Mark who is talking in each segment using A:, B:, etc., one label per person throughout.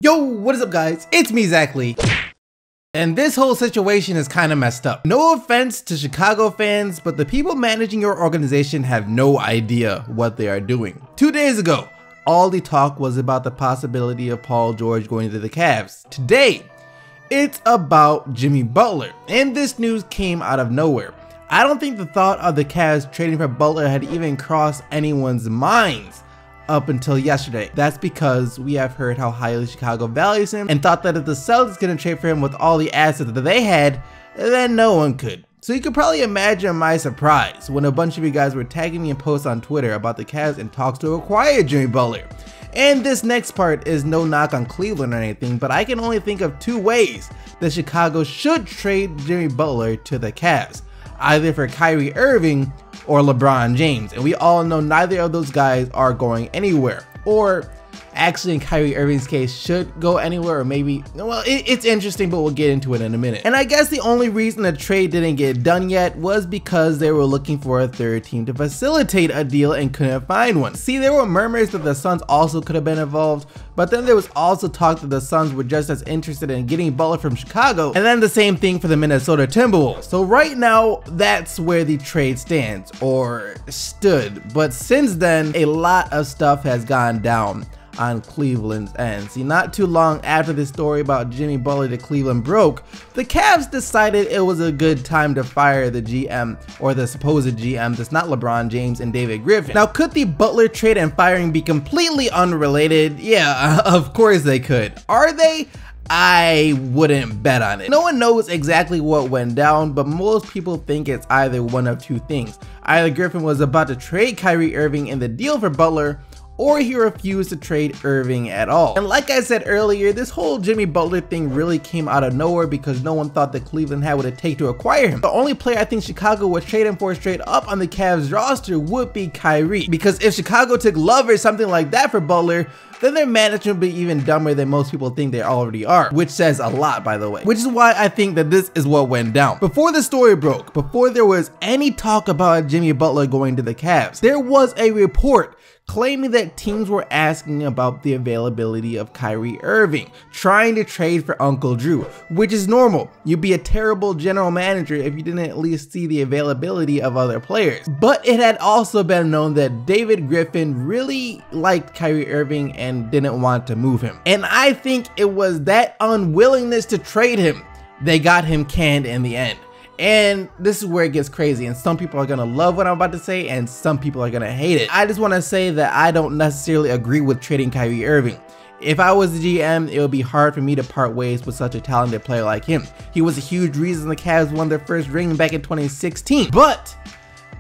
A: Yo, what is up guys? It's me, Zachley. And this whole situation is kind of messed up. No offense to Chicago fans, but the people managing your organization have no idea what they are doing. 2 days ago, all the talk was about the possibility of Paul George going to the Cavs. Today, it's about Jimmy Butler, and this news came out of nowhere. I don't think the thought of the Cavs trading for Butler had even crossed anyone's minds up until yesterday. That's because we have heard how highly Chicago values him and thought that if the Celtics couldn't trade for him with all the assets that they had, then no one could. So you could probably imagine my surprise when a bunch of you guys were tagging me in posts on Twitter about the Cavs in talks to acquire Jimmy Butler. And this next part is no knock on Cleveland or anything, but I can only think of two ways that Chicago should trade Jimmy Butler to the Cavs, either for Kyrie Irving or LeBron James, and we all know neither of those guys are going anywhere, or actually in Kyrie Irving's case should go anywhere, or maybe, well, it's interesting, but we'll get into it in a minute. And I guess the only reason the trade didn't get done yet was because they were looking for a third team to facilitate a deal and couldn't find one. See, there were murmurs that the Suns also could have been involved, but then there was also talk that the Suns were just as interested in getting Butler from Chicago, and then the same thing for the Minnesota Timberwolves. So right now, that's where the trade stands, or stood. But since then, a lot of stuff has gone down on Cleveland's end. See, not too long after this story about Jimmy Butler to Cleveland broke, the Cavs decided it was a good time to fire the GM, or the supposed GM, that's not LeBron James and David Griffin. Now, could the Butler trade and firing be completely unrelated? Yeah, of course they could. Are they? I wouldn't bet on it. No one knows exactly what went down, but most people think it's either one of two things. Either Griffin was about to trade Kyrie Irving in the deal for Butler, or he refused to trade Irving at all. And like I said earlier, this whole Jimmy Butler thing really came out of nowhere because no one thought that Cleveland had what it take to acquire him. The only player I think Chicago would trade him for straight up on the Cavs roster would be Kyrie. Because if Chicago took Love or something like that for Butler, then their management would be even dumber than most people think they already are, which says a lot, by the way. Which is why I think that this is what went down. Before the story broke, before there was any talk about Jimmy Butler going to the Cavs, there was a report claiming that teams were asking about the availability of Kyrie Irving, trying to trade for Uncle Drew, which is normal. You'd be a terrible general manager if you didn't at least see the availability of other players. But it had also been known that David Griffin really liked Kyrie Irving and didn't want to move him. And I think it was that unwillingness to trade him they got him canned in the end. And this is where it gets crazy, and some people are gonna love what I'm about to say and some people are gonna hate it. I just wanna say that I don't necessarily agree with trading Kyrie Irving. If I was the GM, it would be hard for me to part ways with such a talented player like him. He was a huge reason the Cavs won their first ring back in 2016. But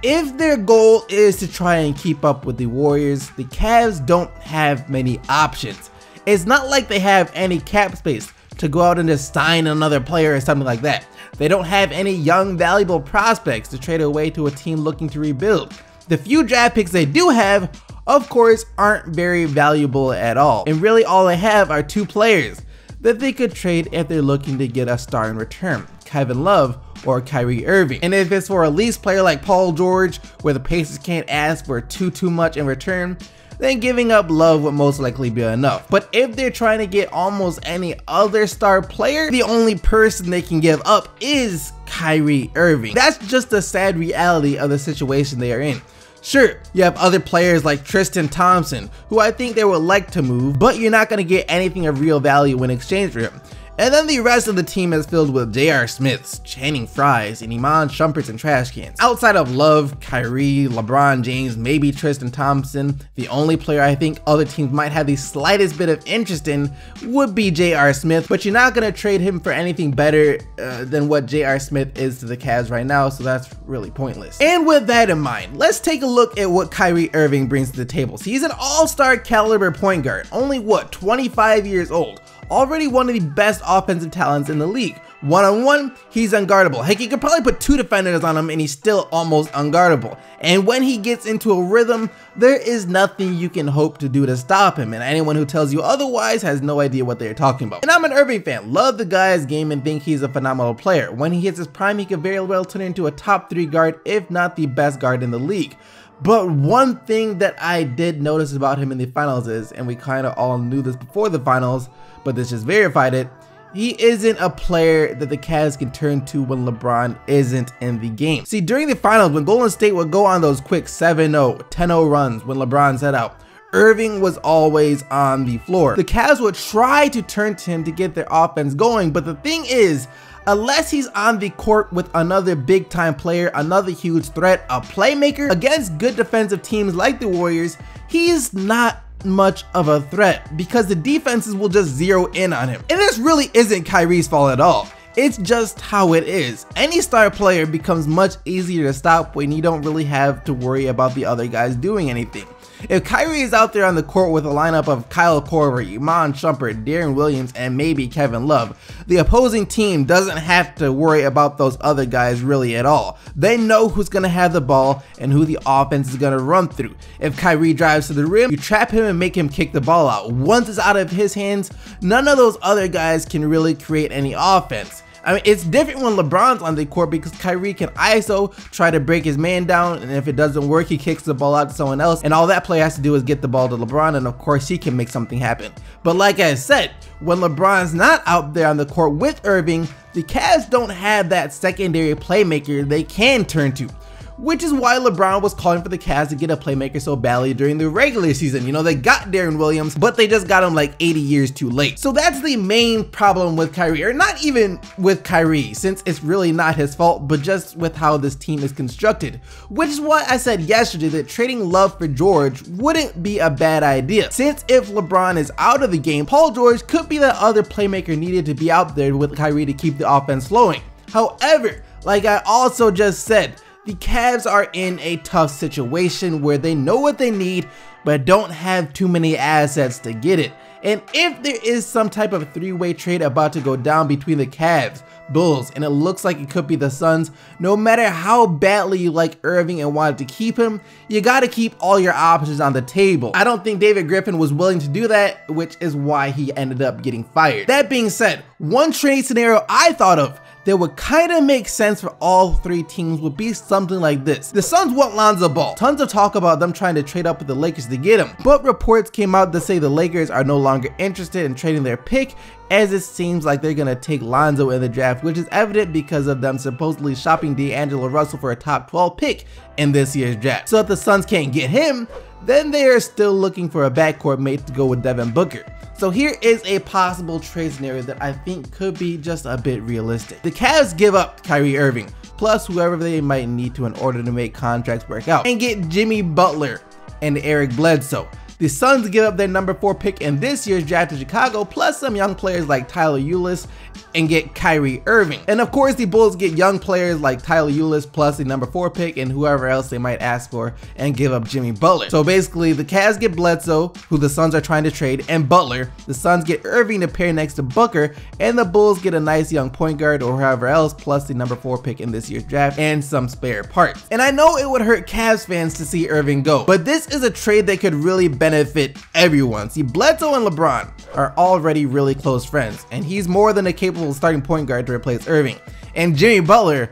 A: if their goal is to try and keep up with the Warriors, the Cavs don't have many options. It's not like they have any cap space to go out and just sign another player or something like that. They don't have any young, valuable prospects to trade away to a team looking to rebuild. The few draft picks they do have, of course, aren't very valuable at all. And really all they have are two players that they could trade if they're looking to get a star in return: Kevin Love or Kyrie Irving. And if it's for a lease player like Paul George, where the Pacers can't ask for too much in return, then giving up Love would most likely be enough. But if they're trying to get almost any other star player, the only person they can give up is Kyrie Irving. That's just the sad reality of the situation they are in. Sure, you have other players like Tristan Thompson, who I think they would like to move, but you're not going to get anything of real value in exchange for him. And then the rest of the team is filled with J.R. Smiths, Channing Frys, and Iman Shumperts and trash cans. Outside of Love, Kyrie, LeBron James, maybe Tristan Thompson, the only player I think other teams might have the slightest bit of interest in would be J.R. Smith, but you're not going to trade him for anything better than what J.R. Smith is to the Cavs right now, so that's really pointless. And with that in mind, let's take a look at what Kyrie Irving brings to the table. So he's an all-star caliber point guard, only what, 25 years old. Already one of the best offensive talents in the league. One-on-one, he's unguardable. Heck, you could probably put two defenders on him and he's still almost unguardable. And when he gets into a rhythm, there is nothing you can hope to do to stop him. And anyone who tells you otherwise has no idea what they're talking about. And I'm an Irving fan, love the guy's game and think he's a phenomenal player. When he hits his prime, he could very well turn into a top 3 guard, if not the best guard in the league. But one thing that I did notice about him in the finals is, and we kind of all knew this before the finals, but this just verified it, he isn't a player that the Cavs can turn to when LeBron isn't in the game. See, during the finals, when Golden State would go on those quick 7-0, 10-0 runs when LeBron set out, Irving was always on the floor. The Cavs would try to turn to him to get their offense going, but the thing is, unless he's on the court with another big time player, another huge threat, a playmaker, against good defensive teams like the Warriors, he's not much of a threat because the defenses will just zero in on him. And this really isn't Kyrie's fault at all. It's just how it is. Any star player becomes much easier to stop when you don't really have to worry about the other guys doing anything. If Kyrie is out there on the court with a lineup of Kyle Korver, Iman Shumpert, Deron Williams, and maybe Kevin Love, the opposing team doesn't have to worry about those other guys really at all. They know who's going to have the ball and who the offense is going to run through. If Kyrie drives to the rim, you trap him and make him kick the ball out. Once it's out of his hands, none of those other guys can really create any offense. I mean, it's different when LeBron's on the court because Kyrie can ISO, try to break his man down, and if it doesn't work, he kicks the ball out to someone else, and all that player has to do is get the ball to LeBron, and of course, he can make something happen. But like I said, when LeBron's not out there on the court with Irving, the Cavs don't have that secondary playmaker they can turn to. Which is why LeBron was calling for the Cavs to get a playmaker so badly during the regular season. You know, they got Deron Williams, but they just got him like 80 years too late. So that's the main problem with Kyrie, or not even with Kyrie, since it's really not his fault, but just with how this team is constructed. Which is why I said yesterday that trading Love for George wouldn't be a bad idea. Since if LeBron is out of the game, Paul George could be that other playmaker needed to be out there with Kyrie to keep the offense flowing. However, like I also just said, the Cavs are in a tough situation where they know what they need, but don't have too many assets to get it. And if there is some type of three-way trade about to go down between the Cavs, Bulls, and it looks like it could be the Suns, no matter how badly you like Irving and wanted to keep him, you gotta keep all your options on the table. I don't think David Griffin was willing to do that, which is why he ended up getting fired. That being said, one trade scenario I thought of that would kind of make sense for all three teams would be something like this. The Suns want Lonzo Ball. Tons of talk about them trying to trade up with the Lakers to get him, but reports came out to say the Lakers are no longer interested in trading their pick, as it seems like they're gonna take Lonzo in the draft, which is evident because of them supposedly shopping D'Angelo Russell for a top 12 pick in this year's draft. So if the Suns can't get him, then they are still looking for a backcourt mate to go with Devin Booker. So here is a possible trade scenario that I think could be just a bit realistic. The Cavs give up Kyrie Irving, plus whoever they might need to in order to make contracts work out, and get Jimmy Butler and Eric Bledsoe. The Suns give up their number 4 pick in this year's draft to Chicago, plus some young players like Tyler Ulis, and get Kyrie Irving. And of course, the Bulls get young players like Tyler Ulis plus the number 4 pick and whoever else they might ask for, and give up Jimmy Butler. So basically, the Cavs get Bledsoe, who the Suns are trying to trade, and Butler. The Suns get Irving to pair next to Booker, and the Bulls get a nice young point guard or whoever else plus the number 4 pick in this year's draft and some spare parts. And I know it would hurt Cavs fans to see Irving go, but this is a trade that could really benefit everyone. See, Bledsoe and LeBron are already really close friends, and he's more than a capable starting point guard to replace Irving. And Jimmy Butler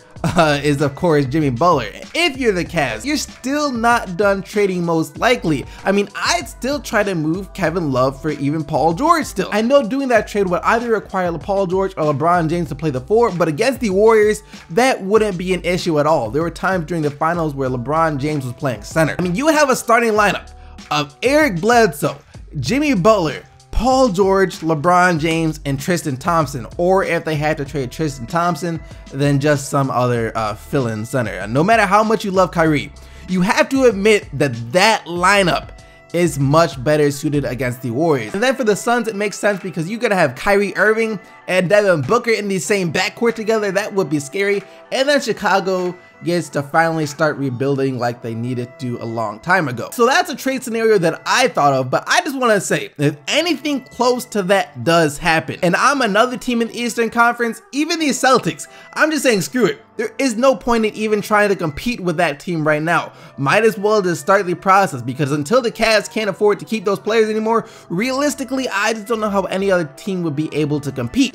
A: is of course Jimmy Butler. If you're the Cavs, you're still not done trading most likely. I mean, I'd still try to move Kevin Love for even Paul George still. I know doing that trade would either require Paul George or LeBron James to play the 4, but against the Warriors, that wouldn't be an issue at all. There were times during the finals where LeBron James was playing center. I mean, you would have a starting lineup of Eric Bledsoe, Jimmy Butler, Paul George, LeBron James, and Tristan Thompson, or if they had to trade Tristan Thompson, then just some other fill-in center. No matter how much you love Kyrie, you have to admit that that lineup is much better suited against the Warriors. And then for the Suns, it makes sense because you're gonna have Kyrie Irving and Devin Booker in the same backcourt together. That would be scary. And then Chicago gets to finally start rebuilding like they needed to a long time ago. So that's a trade scenario that I thought of, but I just want to say, if anything close to that does happen, and I'm another team in the Eastern Conference, even the Celtics, I'm just saying screw it. There is no point in even trying to compete with that team right now. Might as well just start the process, because until the Cavs can't afford to keep those players anymore, realistically, I just don't know how any other team would be able to compete.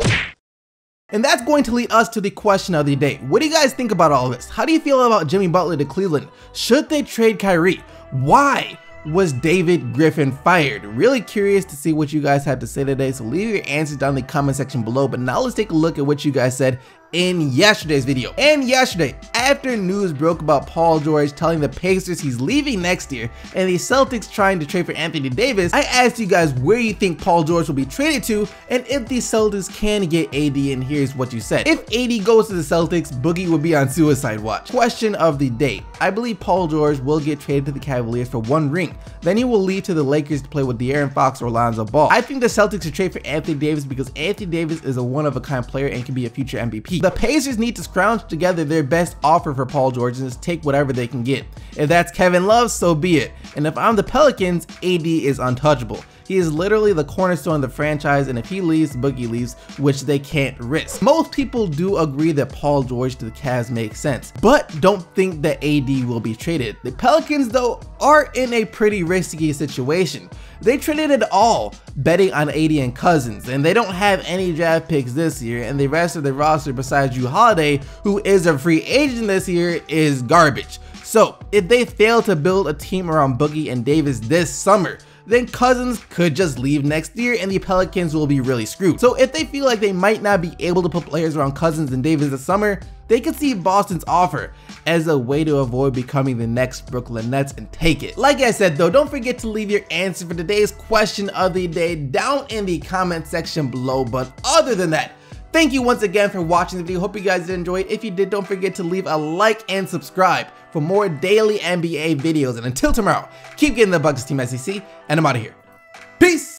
A: And that's going to lead us to the question of the day. What do you guys think about all of this? How do you feel about Jimmy Butler to Cleveland? Should they trade Kyrie? Why was David Griffin fired? Really curious to see what you guys have to say today, so leave your answers down in the comment section below. But now let's take a look at what you guys said in yesterday's video. And yesterday, after news broke about Paul George telling the Pacers he's leaving next year and the Celtics trying to trade for Anthony Davis, I asked you guys where you think Paul George will be traded to and if the Celtics can get AD, and here's what you said. If AD goes to the Celtics, Boogie would be on suicide watch. Question of the day. I believe Paul George will get traded to the Cavaliers for 1 ring. Then he will leave to the Lakers to play with De'Aaron Fox or Lonzo Ball. I think the Celtics should trade for Anthony Davis because Anthony Davis is a one-of-a-kind player and can be a future MVP. The Pacers need to scrounge together their best offer for Paul George and just take whatever they can get. If that's Kevin Love, so be it. And if I'm the Pelicans, AD is untouchable. He is literally the cornerstone of the franchise, and if he leaves, Boogie leaves, which they can't risk. Most people do agree that Paul George to the Cavs makes sense, but don't think that AD will be traded. The Pelicans, though, are in a pretty risky situation. They traded it all, betting on AD and Cousins, and they don't have any draft picks this year, and the rest of the roster besides Jrue Holiday, who is a free agent this year, is garbage. So if they fail to build a team around Boogie and Davis this summer, then Cousins could just leave next year and the Pelicans will be really screwed. So if they feel like they might not be able to put players around Cousins and Davis this summer, they could see Boston's offer as a way to avoid becoming the next Brooklyn Nets and take it. Like I said though, don't forget to leave your answer for today's question of the day down in the comment section below. But other than that, thank you once again for watching the video. Hope you guys did enjoy it. If you did, don't forget to leave a like and subscribe for more daily NBA videos. And until tomorrow, keep getting the Bucks, Team SEC, and I'm out of here. Peace!